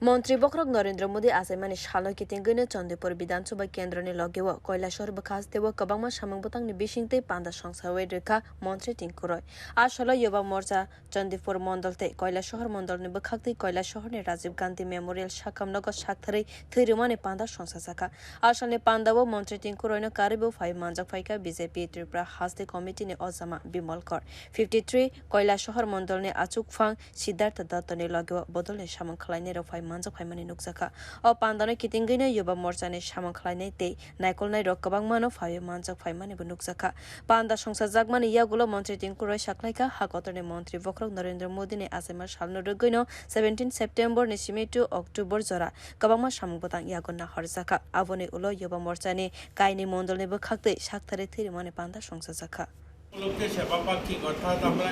মন্ত্রী বখরক Narendra Modi আচাইমানি salno kitingwi chandipur বিধানসভা কেন্দ্রনি লগেও Kailashahar bwkhaste kwbangma samwng bwtangni bising tei panda songsai rwkha montri Tinku roy. Asalo yuba morcha chandipur mondal tei kailashahar mondalni bwkhak tei kailashahar rajib gandhi memorial sakham nogo sakthari thwi rwmani panda songsai sakha. Asalni panda o montri Tinku roy no karibo phai manjak phaika BJP Tripura haste committee ni ojama bimolkor 53 kailashahar mondalni achukphang siddhartha dattani লগেও bodolni samwng khlainai rok phai manjak phaimani nukjakha. O pandano kitingwi yuba morcha ni samwng khlainai tei naikolnai rok kwbangma no phai manjak phaimani bo nukjakha. Panda songsai jakmani yagulo montri Tinku roy saklaika Hakotor ni montri bokhorok Narendra Modi ni achaima salno rwgwi 17 September ni simi 2 October jora kwbangma samwng bwtang yagonna horjakha. Aboni ulo yuba morcha ni kaini mondal ni bwkhak tei sakthari thwi rwmani panda songsai jakha. উপলক্ষে সেবাপাক্ষিক অর্থাৎ আমরা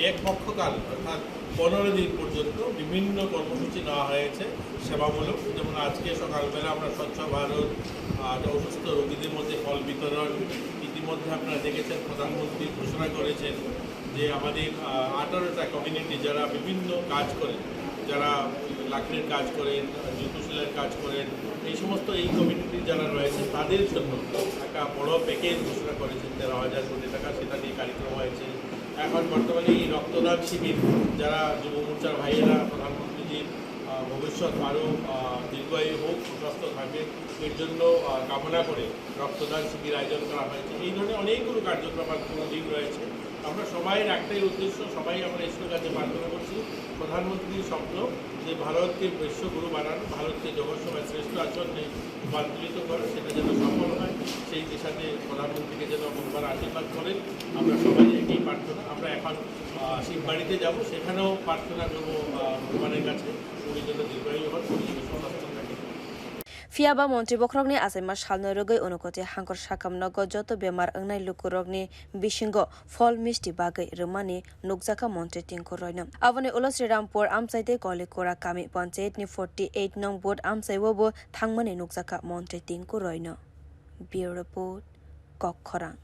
এক পক্ষকাল অর্থাৎ 15 দিন পর্যন্ত বিভিন্ন কর্মসূচি নেওয়া হয়েছে সেবামূলক। যেমন আজকে সকালবেলা আমরা স্বচ্ছ ভারত অসুস্থ রোগীদের মধ্যে ফল বিতরণ, ইতিমধ্যে আপনারা দেখেছেন প্রধানমন্ত্রী ঘোষণা করেছেন যে আমাদের 18টা কমিউনিটি যারা বিভিন্ন কাজ করেন, যারা লাকড়ির কাজ করেন, জুতো সেলাইয়ের কাজ করেন, এই সমস্ত এই কমিউনিটি যারা রয়েছে তাদের জন্য একটা বড় প্যাকেজ ঘোষণা করেছেন 13,000 কোটি টাকা, সেটা নিয়ে কার্যক্রম হয়েছে। এখন বর্তমানে এই রক্তদান শিবির যারা যুব মোর্চার ভাইয়েরা প্রধানমন্ত্রীজির ভবিষ্যৎ আরও দীর্ঘায়ু হোক, সুস্বাস্থ্য থাকে, এর জন্য কামনা করে রক্তদান শিবির আয়োজন করা হয়েছে। এই ধরনের অনেকগুলো কার্যক্রম আর কোনো দিন রয়েছে। আমরা সবাই একটাই উদ্দেশ্য, সবাই আমরা ঈশ্বরের কাছে প্রার্থনা করছি প্রধানমন্ত্রীর স্বপ্ন যে ভারতকে বিশ্বগুরু বানানো, ভারতকে জগৎসভায় শ্রেষ্ঠ আচরণে রূপান্তরিত করে, সেটা যেন সফল হয়। সেই দিশাতে প্রধানমন্ত্রীকে যেন ভগবান আশীর্বাদ করেন, আমরা সবাই একই প্রার্থনা। আমরা এখন শিববাড়িতে যাব, সেখানেও প্রার্থনা করবো ভগবানের কাছে উনি যেন দীর্ঘায়ু হন, উনি যেন সুস্বাস্থ্য থাকে। Fiaba montri bokhorokni achaima salno rwgwi unukoti hangkor sakham nogo joto bemar ongnai lukurokni bisingo phol misti bagwi rwmani nukjakha montri Tinku roy no. Aboni ulo Srirampur amchai tei kolikora kami panchayat ni 48 nong board amchai bo thangmani nukjakha montri Tinku roy no. Bureau report bokhorok.